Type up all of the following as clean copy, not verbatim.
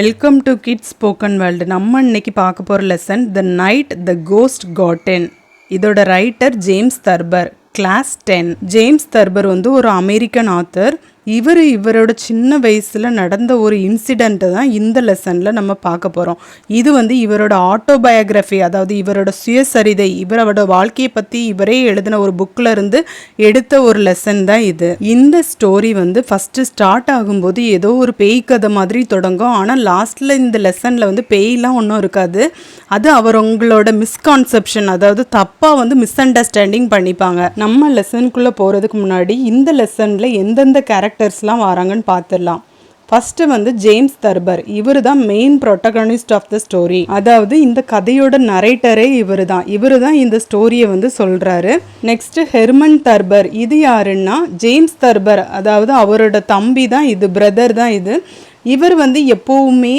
Welcome to kids spoken world. நம்ம இன்னைக்கு பார்க்க போகிற lesson the night the ghost got in. இதோட writer James Thurber, class 10. James Thurber வந்து ஒரு அமெரிக்கன் ஆத்தர். இவரோட சின்ன வயசில் நடந்த ஒரு இன்சிடெண்ட்டை தான் இந்த லெசனில் நம்ம பார்க்க போகிறோம். இது வந்து இவரோட ஆட்டோபயோகிராஃபி, அதாவது இவரோட சுயசரிதை, இவரோட வாழ்க்கையை பற்றி இவரே எழுதின ஒரு புக்கில் இருந்து எடுத்த ஒரு லெசன் தான் இது. இந்த ஸ்டோரி வந்து ஃபஸ்ட்டு ஸ்டார்ட் ஆகும்போது ஏதோ ஒரு பேய் கதை மாதிரி தொடங்கும். ஆனால் லாஸ்ட்டில் இந்த லெசனில் வந்து பேய்லாம் ஒன்றும் இருக்காது. அது அவங்களோட மிஸ்கான்செப்ஷன், அதாவது தப்பாக வந்து மிஸ் அண்டர்ஸ்டாண்டிங் பண்ணிப்பாங்க. நம்ம லெசனுக்குள்ளே போகிறதுக்கு முன்னாடி இந்த லெசனில் எந்தெந்த கேரக்டர்ஸ்லாம் வராங்கன்னு பார்த்துடலாம். ஃபஸ்ட்டு வந்து ஜேம்ஸ் தர்பர். இவர் தான் main protagonist of the story. அதாவது இந்த கதையோட நரேட்டரே இவர் தான் இந்த ஸ்டோரியை வந்து சொல்கிறாரு. Next Herman Thurber. இது யாருன்னா ஜேம்ஸ் தர்பர், அதாவது அவரோட தம்பி தான் இது, பிரதர் தான் இது. இவர் வந்து எப்போவுமே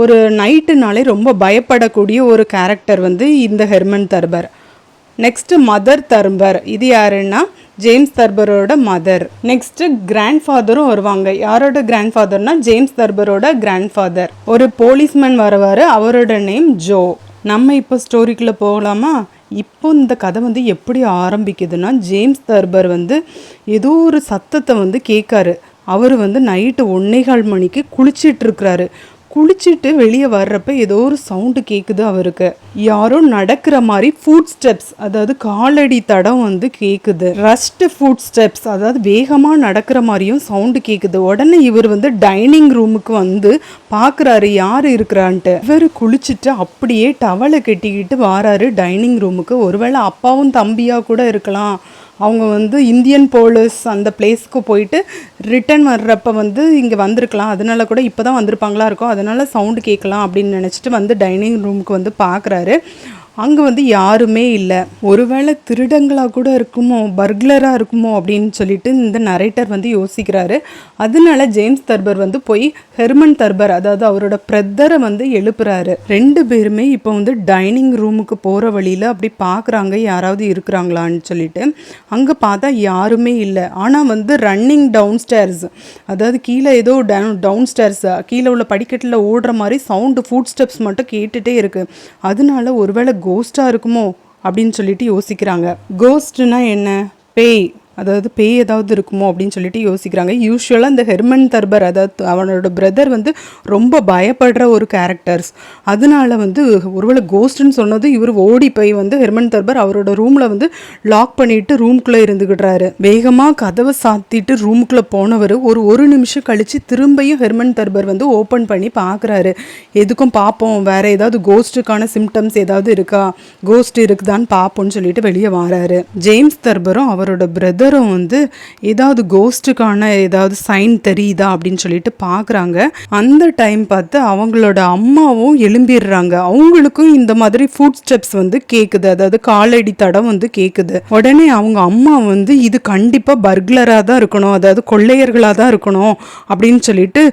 ஒரு நைட்டுனாலே ரொம்ப பயப்படக்கூடிய ஒரு கேரக்டர் வந்து இந்த Herman Thurber. Next mother Thurber. இது யாருன்னா ஜேம்ஸ் தர்பரோட மதர். நெக்ஸ்ட்டு கிராண்ட் ஃபாதரும் வருவாங்க. யாரோட கிராண்ட் ஃபாதர்னா ஜேம்ஸ் தர்பரோட கிராண்ட் ஃபாதர். ஒரு போலீஸ்மேன் வருவார், அவரோட நேம் ஜோ. நம்ம இப்போ ஸ்டோரிக்குள்ளே போகலாமா? இப்போ இந்த கதை வந்து எப்படி ஆரம்பிக்குதுன்னா, ஜேம்ஸ் தர்பர் வந்து ஏதோ ஒரு சத்தத்தை வந்து கேட்காரு. அவர் வந்து நைட்டு 1:15 மணிக்கு குளிச்சிட்ருக்கிறாரு. குளிச்சுட்டு வெளியே வர்றப்ப ஏதோ ஒரு சவுண்டு கேட்குது அவருக்கு. யாரோ நடக்கிற மாதிரி ஃபுட் ஸ்டெப்ஸ், அதாவது காலடி தடம் வந்து கேட்குது. ரஷ்ட் ஃபுட் ஸ்டெப்ஸ், அதாவது வேகமாக நடக்கிற மாதிரியும் சவுண்டு கேட்குது. உடனே இவர் வந்து டைனிங் ரூமுக்கு வந்து பார்க்குறாரு யார் இருக்கிறான்ட்டு. இவர் குளிச்சுட்டு அப்படியே டவலை கட்டிக்கிட்டு வாராரு டைனிங் ரூமுக்கு. ஒருவேளை அப்பாவும் தம்பியாக கூட இருக்கலாம். அவங்க வந்து இந்தியன் போலீஸ் அந்த பிளேஸ்க்கு போயிட்டு ரிட்டன் வர்றப்ப வந்து இங்கே வந்திருக்கலாம். அதனால கூட இப்போ தான் வந்திருப்பாங்களா இருக்கும், அதனால சவுண்டு கேட்கலாம் அப்படின்னு நினச்சிட்டு வந்து டைனிங் ரூமுக்கு வந்து பார்க்குறாரு. அங்கே வந்து யாருமே இல்லை. ஒருவேளை திருடங்களாக கூட இருக்குமோ, பர்க்லராக இருக்குமோ அப்படின்னு சொல்லிட்டு இந்த நரேட்டர் வந்து யோசிக்கிறாரு. அதனால ஜேம்ஸ் தர்பர் வந்து போய் ஹெர்மன் தர்பர், அதாவது அவரோட பிரதரை வந்து எழுப்புறாரு. 2 பேருமே இப்போ வந்து டைனிங் ரூமுக்கு போகிற வழியில் அப்படி பார்க்குறாங்க யாராவது இருக்கிறாங்களான்னு சொல்லிட்டு. அங்கே பார்த்தா யாருமே இல்லை. ஆனால் வந்து ரன்னிங் டவுன் ஸ்டேர்ஸ், அதாவது கீழே ஏதோ டவுன் ஸ்டேர்ஸ் கீழே உள்ள படிக்கட்டில் ஓடுற மாதிரி சவுண்டு ஃபுட் ஸ்டெப்ஸ் மட்டும் கேட்டுகிட்டே இருக்குது. அதனால ஒருவேளை கோஸ்டாக இருக்குமோ அப்படின்னு சொல்லிட்டு யோசிக்கிறாங்க. கோஸ்ட்னா என்ன? பேய், அதாவது பேய் ஏதாவது இருக்குமோ அப்படின்னு சொல்லிட்டு யோசிக்கிறாங்க. யூஸ்வலாக இந்த ஹெர்மன் தர்பர், அதாவது அவனோட பிரதர் வந்து ரொம்ப பயப்படுற ஒரு கேரக்டர்ஸ். அதனால வந்து ஒருவேளை கோஸ்ட்னு சொன்னது இவர் ஓடி போய் வந்து ஹெர்மன் தர்பர் அவரோட ரூமில் வந்து லாக் பண்ணிட்டு ரூம்குள்ளே இருந்துக்கிட்டுறாரு. வேகமாக கதவை சாத்திட்டு ரூமுக்குள்ளே போனவர் ஒரு நிமிஷம் கழித்து திரும்பியும் ஹெர்மன் தர்பர் வந்து ஓப்பன் பண்ணி பார்க்குறாரு. எதுக்கும் பார்ப்போம், வேறு ஏதாவது கோஸ்ட்டுக்கான சிம்டம்ஸ் ஏதாவது இருக்கா, கோஸ்ட் இருக்குதான்னு பார்ப்போம்னு சொல்லிட்டு வெளியே வராரு. ஜேம்ஸ் தர்பரும் அவரோட பிரதர் வந்து ஏதாவது கோஸ்டுக்கான ஏதாவது சைன் தெரியுதா அப்படின்னு சொல்லிட்டு பார்க்குறாங்க. அந்த டைம் பார்த்து அவங்களோட அம்மாவும் எழும்பிடுறாங்க. அவங்களுக்கும் இந்த மாதிரி ஃபுட் ஸ்டெப்ஸ் வந்து கேட்குது, அதாவது காலடி தடம் வந்து கேட்குது. உடனே அவங்க அம்மா வந்து இது கண்டிப்பாக பர்க்லராக தான் இருக்கணும், அதாவது கொள்ளையர்களாக தான் இருக்கணும் அப்படின்னு சொல்லிட்டு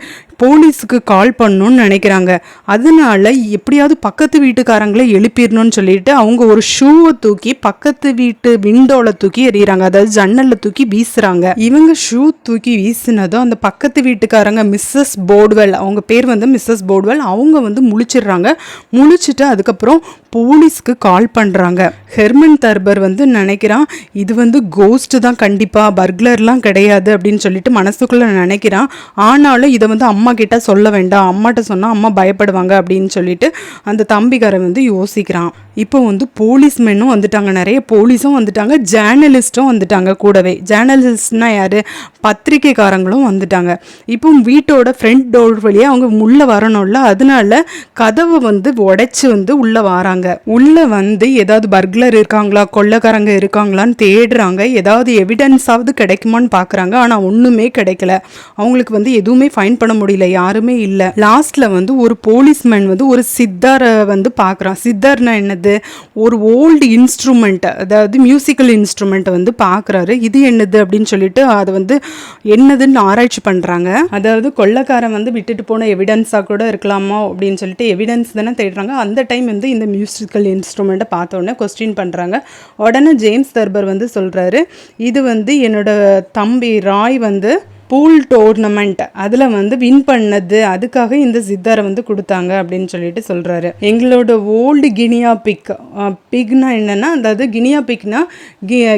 போலீஸுக்கு கால் பண்ணணும்னு நினைக்கிறாங்க. அதனால எப்படியாவது பக்கத்து வீட்டுக்காரங்களை எழுப்பிடணும்னு சொல்லிட்டு அவங்க ஒரு ஷூவை தூக்கி பக்கத்து வீட்டு விண்டோவில் தூக்கி எறிகிறாங்க, அதாவது ஜன்னலில் தூக்கி வீசுறாங்க. இவங்க ஷூ தூக்கி வீசினதும் அந்த பக்கத்து வீட்டுக்காரங்க மிஸ்ஸஸ் போர்ட்வெல், அவங்க பேர் வந்து மிஸ்ஸஸ் போர்ட்வெல், அவங்க வந்து முழிச்சிடுறாங்க. முழிச்சிட்டு அதுக்கப்புறம் போலீஸ்க்கு கால் பண்ணுறாங்க. ஹெர்மன் தர்பர் வந்து நினைக்கிறான் இது வந்து கோஸ்ட் தான் கண்டிப்பாக, பர்க்லர்லாம் கிடையாது அப்படின்னு சொல்லிட்டு மனசுக்குள்ளே நினைக்கிறான். ஆனாலும் இதை வந்து அம்மா கிட்ட சொல்ல வேண்டாம், அம்மாட்ட சொன்னால் அம்மா பயப்படுவாங்க அப்படின்னு சொல்லிட்டு அந்த தம்பிக்காரன் வந்து யோசிக்கிறான். இப்போ வந்து போலீஸ்மென்னும் வந்துட்டாங்க, நிறைய போலீஸும் வந்துட்டாங்க, ஜேர்னலிஸ்ட்டும் வந்துட்டாங்க கூடவே. ஜேர்னலிஸ்ட்னா யார்? பத்திரிக்கைக்காரங்களும் வந்துட்டாங்க. இப்போ வீட்டோட ஃப்ரண்ட் டோர் வழியாக அவங்க உள்ளே வரணும்ல, அதனால கதவை வந்து உடைச்சி வந்து உள்ளே வராங்க. உள்ளே வந்து ஏதாவது பர்க்லர் இருக்காங்களா, கொள்ளைக்காரங்க இருக்காங்களான்னு தேடுறாங்க. ஏதாவது எவிடன்ஸாவது கிடைக்குமான்னு பார்க்குறாங்க. ஆனால் ஒன்றுமே கிடைக்கல. அவங்களுக்கு வந்து எதுவுமே ஃபைண்ட் பண்ண முடியல, யாருமே இல்லை. லாஸ்ட்டில் வந்து ஒரு போலீஸ்மேன் வந்து ஒரு சித்தாரை வந்து பார்க்குறான். சித்தார்னா என்னது? ஒரு ஓல்டு இன்ஸ்ட்ருமெண்ட், அதாவது மியூசிக்கல் இன்ஸ்ட்ருமெண்ட்டை வந்து பார்க்குறாரு. இது என்னது அப்படின்னு சொல்லிட்டு அதை வந்து என்னதுன்னு ஆராய்ச்சி பண்ணுறாங்க. அதாவது கொள்ளைக்காரன் வந்து விட்டுட்டு போன எவிடன்ஸாக கூட இருக்கலாமா அப்படின்னு சொல்லிட்டு எவிடன்ஸ் தானே தேடுறாங்க. அந்த டைம் வந்து இந்த மியூசிக்கல் இன்ஸ்ட்ருமெண்ட்டை பார்த்தோன்னே கொஸ்டின் பண்ணுறாங்க. உடனே ஜேம்ஸ் தர்பர் வந்து சொல்கிறாரு, இது வந்து என்னோட தம்பி ராய் வந்து பூல் டோர்னமெண்ட் அதில் வந்து வின் பண்ணது, அதுக்காக இந்த சித்தாரை வந்து கொடுத்தாங்க அப்படின்னு சொல்லிட்டு சொல்கிறாரு. எங்களோட ஓல்டு கினியா பிக்னா என்னென்னா, அதாவது கினியா பிக்னா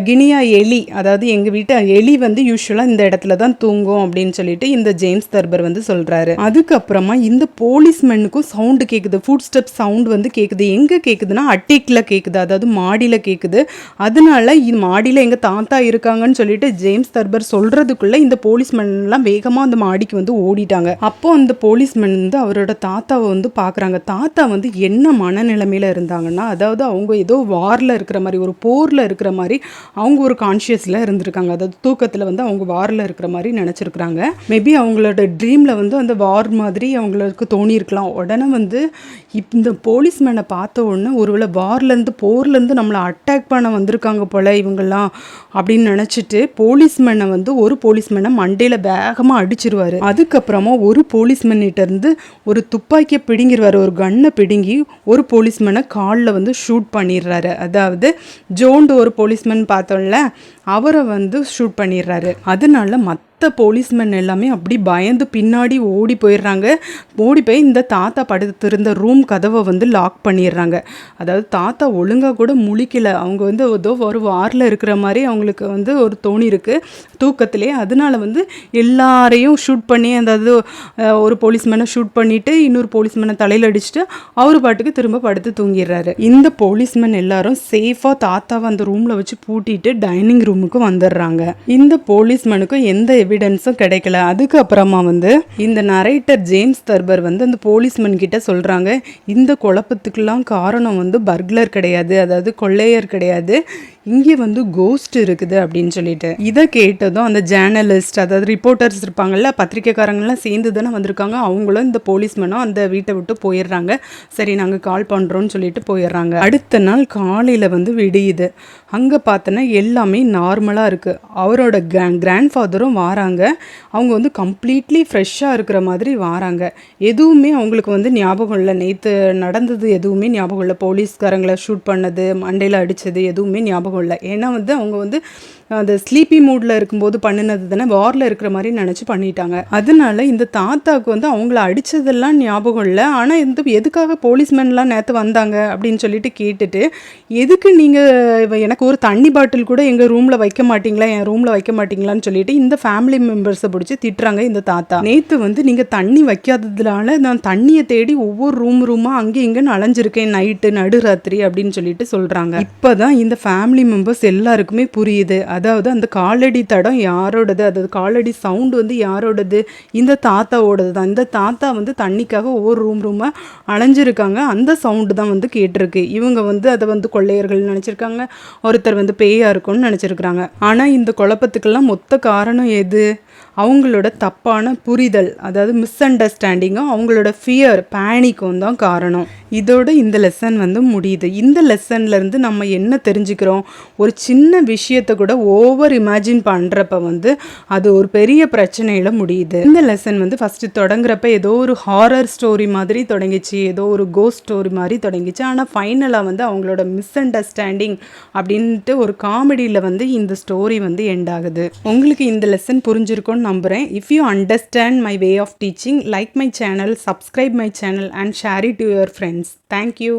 கினியா எலி, அதாவது எங்கள் வீட்டு எலி வந்து யூஸ்வலாக இந்த இடத்துல தான் தூங்கும் அப்படின்னு சொல்லிட்டு இந்த ஜேம்ஸ் தர்பர் வந்து சொல்கிறாரு. அதுக்கப்புறமா இந்த போலீஸ்மேனுக்கும் சவுண்டு கேட்குது, ஃபுட் ஸ்டெப் சவுண்டு வந்து கேட்குது. எங்கே கேட்குதுன்னா அட்டிக்கில் கேட்குது, அதாவது மாடியில் கேட்குது. அதனால இது மாடியில் எங்கள் தாத்தா இருக்காங்கன்னு சொல்லிட்டு ஜேம்ஸ் தர்பர் சொல்கிறதுக்குள்ளே இந்த போலீஸ்மேன் எல்லாம் வேகமாக அந்த மாடிக்கு வந்து ஓடிட்டாங்க. அப்போ அந்த போலீஸ்மேன் வந்து அவரோட தாத்தாவை வந்து பார்க்குறாங்க. தாத்தா வந்து என்ன மனநிலைமையில் இருந்தாங்கன்னா, அதாவது அவங்க ஏதோ வாரில் இருக்கிற மாதிரி, ஒரு போரில் இருக்கிற மாதிரி அவங்க ஒரு கான்ஷியஸில் இருந்திருக்காங்க. அதாவது தூக்கத்தில் வந்து அவங்க வாரில் இருக்கிற மாதிரி நினச்சிருக்கிறாங்க. மேபி அவங்களோட ட்ரீமில் வந்து அந்த வார் மாதிரி அவங்களுக்கு தோணியிருக்கலாம். உடனே வந்து இந்த போலீஸ்மேனை பார்த்த உடனே ஒருவேளை வார்லேருந்து போர்லேருந்து நம்மளை அட்டாக் பண்ண வந்திருக்காங்க போல் இவங்கெல்லாம் அப்படின்னு நினச்சிட்டு போலீஸ்மேனை வந்து ஒரு போலீஸ்மேனை மண்டையில் வேகமாக அடிச்சிருவாரு. அதுக்கப்புறமா ஒரு போலீஸ்மேன்கிட்ட இருந்து ஒரு துப்பாக்கியை பிடுங்கிடுவார், ஒரு கன்னை பிடுங்கி ஒரு போலீஸ்மேனை காலில் வந்து ஷூட் பண்ணிடுறாரு. அதாவது ஜோண்டு ஒரு போலீஸ்மேன் பார்த்தோம்ல, அவரை வந்து ஷூட் பண்ணிடுறாரு. அதனால மற்ற போலீஸ்மேன் எல்லாமே அப்படி பயந்து பின்னாடி ஓடி போயிடுறாங்க. ஓடி போய் இந்த தாத்தா படுத்திருந்த ரூம் கதவை வந்து லாக் பண்ணிடுறாங்க. அதாவது தாத்தா ஒழுங்காக கூட முழிக்கல, அவங்க வந்து ஏதோ ஒரு வாரில் இருக்கிற மாதிரி அவங்களுக்கு வந்து ஒரு தோணி இருக்குது தூக்கத்திலே. அதனால வந்து எல்லாரையும் ஷூட் பண்ணி, அதாவது ஒரு போலீஸ்மேனை ஷூட் பண்ணிவிட்டு இன்னொரு போலீஸ்மேனை தலையில் அடிச்சுட்டு அவர் பாட்டுக்கு திரும்ப படுத்து தூங்கிடுறாரு. இந்த போலீஸ்மேன் எல்லாரும் சேஃபாக தாத்தாவை அந்த ரூமில் வச்சு பூட்டிட்டு டைனிங் ரூமுக்கு வந்துடுறாங்க. இந்த போலீஸ்மேனுக்கும் எந்த எவிடன்ஸும் கிடைக்கல. அதுக்கப்புறமா வந்து இந்த நரேட்டர் ஜேம்ஸ் தர்பர் வந்து அந்த போலீஸ்மேன் கிட்ட சொல்கிறாங்க, இந்த குழப்பத்துக்கெல்லாம் காரணம் வந்து பர்க்லர் கிடையாது, அதாவது கொள்ளையர் கிடையாது, இங்கே வந்து கோஸ்ட் இருக்குது அப்படின்னு சொல்லிட்டு. இதை கேட்டதும் அந்த ஜேர்னலிஸ்ட், அதாவது ரிப்போர்ட்டர்ஸ் இருப்பாங்கள்ல, பத்திரிக்கைக்காரங்களாம் சேர்ந்து தானே வந்திருக்காங்க, அவங்களும் இந்த போலீஸ்மேனும் அந்த வீட்டை விட்டு போயிடுறாங்க. சரி நாங்கள் கால் பண்ணுறோன்னு சொல்லிட்டு போயிடுறாங்க. அடுத்த நாள் காலையில் வந்து விடியுது. அங்கே பார்த்தோன்னா எல்லாமே நார்மலாக இருக்குது. அவரோட கிராண்ட் ஃபாதரும் வாராங்க. அவங்க வந்து கம்ப்ளீட்லி ஃப்ரெஷ்ஷாக இருக்கிற மாதிரி வாராங்க. எதுவுமே அவங்களுக்கு வந்து ஞாபகம் இல்லை, நேற்று நடந்தது எதுவுமே ஞாபகம் இல்லை. போலீஸ்காரங்களை ஷூட் பண்ணது, மண்டையில் அடித்தது எதுவுமே ஞாபகம் இல்லை. ஏன்னா வந்து அவங்க வந்து அந்த ஸ்லீப்பி மூடில் இருக்கும்போது பண்ணினது தானே, வாரில் இருக்கிற மாதிரி நினச்சி பண்ணிட்டாங்க. அதனால இந்த தாத்தாவுக்கு வந்து அவங்கள அடித்ததெல்லாம் ஞாபகம் இல்லை. ஆனால் எதுக்காக போலீஸ்மேன்லாம் நேற்று வந்தாங்க அப்படின்னு சொல்லிட்டு கேட்டுட்டு, எதுக்கு நீங்கள் எனக்கு ஒரு தண்ணி பாட்டில் கூட எங்கள் ரூமில் வைக்க மாட்டிங்களா, என் ரூமில் வைக்க மாட்டிங்களான்னு சொல்லிட்டு இந்த ஃபேமிலி மெம்பர்ஸை பிடிச்சி திட்டுறாங்க இந்த தாத்தா. நேற்று வந்து நீங்கள் தண்ணி வைக்காததுனால நான் தண்ணியை தேடி ஒவ்வொரு ரூமாக அங்கே இங்கேன்னு அலைஞ்சிருக்கேன், நைட்டு நடுராத்திரி அப்படின்னு சொல்லிட்டு சொல்கிறாங்க. இப்போ தான் இந்த ஃபேமிலி மெம்பர்ஸ் எல்லாருக்குமே புரியுது. அதாவது அந்த காலடி தடம் யாரோடது, அதாவது காலடி சவுண்டு வந்து யாரோடது, இந்த தாத்தாவோடது தான். இந்த தாத்தா வந்து தண்ணிக்காக ஒவ்வொரு ரூமாக அலைஞ்சிருக்காங்க, அந்த சவுண்டு தான் வந்து கேட்டிருக்கு. இவங்க வந்து அதை வந்து கொள்ளையர்கள் நினச்சிருக்காங்க, ஒருத்தர் வந்து பேயா இருக்கும்னு நினச்சிருக்கிறாங்க. ஆனால் இந்த குழப்பத்துக்கெல்லாம் மொத்த காரணம் எது? அவங்களோட தப்பான புரிதல், அதாவது மிஸ் அண்டர்ஸ்டாண்டிங்கும் அவங்களோட ஃபியர், பேனிக்கும் தான் காரணம். இதோட இந்த லெசன் வந்து முடியுது. இந்த லெசன்லேருந்து நம்ம என்ன தெரிஞ்சுக்கிறோம்? ஒரு சின்ன விஷயத்தை கூட ஓவர் இமேஜின் பண்ணுறப்ப வந்து அது ஒரு பெரிய பிரச்சனையில் முடியுது. இந்த லெசன் வந்து ஃபஸ்ட்டு தொடங்குறப்ப ஏதோ ஒரு ஹாரர் ஸ்டோரி மாதிரி தொடங்கிச்சு, ஏதோ ஒரு கோஸ்ட் ஸ்டோரி மாதிரி தொடங்கிச்சு. ஆனால் ஃபைனலாக வந்து அவங்களோட மிஸ் அண்டர்ஸ்டாண்டிங் அப்படின்ட்டு ஒரு காமெடியில் வந்து இந்த ஸ்டோரி வந்து எண்ட் ஆகுது. உங்களுக்கு இந்த லெசன் புரிஞ்சிருக்கும்னு நம்புகிறேன். If you understand my way of teaching, like my channel, subscribe my channel and share it to your friends. Thank you.